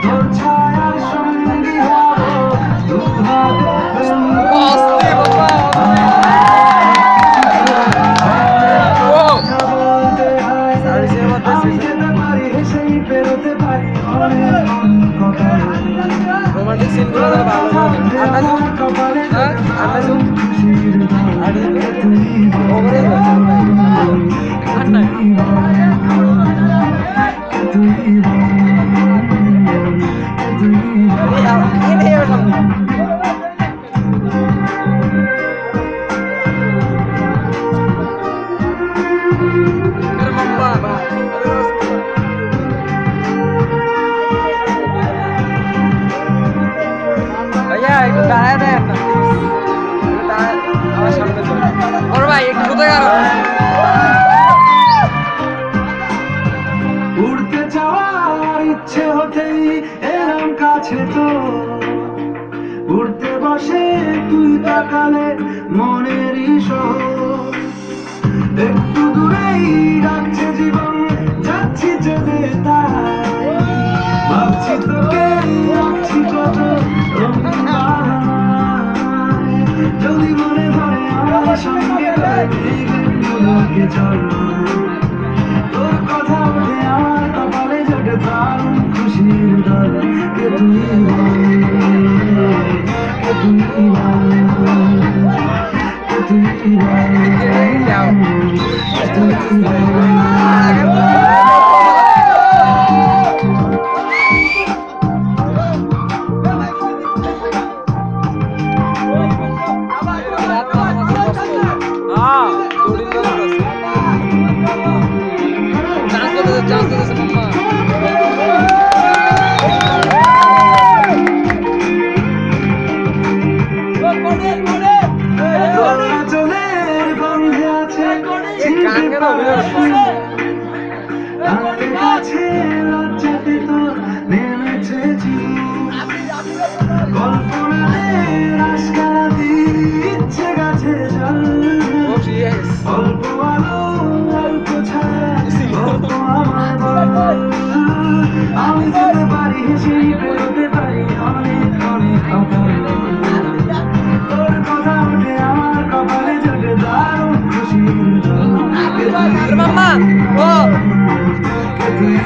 তোর ছায়ার সঙ্গী হব দুহাতে অস্থির বাবা কথা বলতে হয় আমি যেতে পারি হেসেই পেরোতে পারি অনেক কথা রোমান্টিক সিনগুলো তাহলে ভালো করে কপালে খুশির ভাইয়া একটু দাঁড়ায় দেন না আমার সামনে ওর ভাই একটু কোথায় গেল উড়তে যাওয়ার ইচ্ছে হতেই এলাম কাছে তো উড়তে বসে তুই তাকালে মনেরই শহর একটু দূরেই ডাকছে জীবন যাচ্ছি যেতে তাই ভাবছি তোকে রাখছি কত যদি মনে ধরে আমার সঙ্গে করে চল তোর কথা বলে আমার কপালে জোটে দারুণ খুশির দল কে তুই কে তুই কে তুই চলের গন্ধে আছে আমাদের কাছে লজ্জাতে তো নেমেছে কল্পনাতে রাস্তারাতি ইচ্ছে গাছে জল অল্প আলো অল্প ছায়া অল্প আমার বল আমি যেতে পারি হেসেই বেরোতে পারি অনেক অনেক কথা তোর কথা উঠে আমার কপালে জোটে দারুণ খুশির দল কে তুই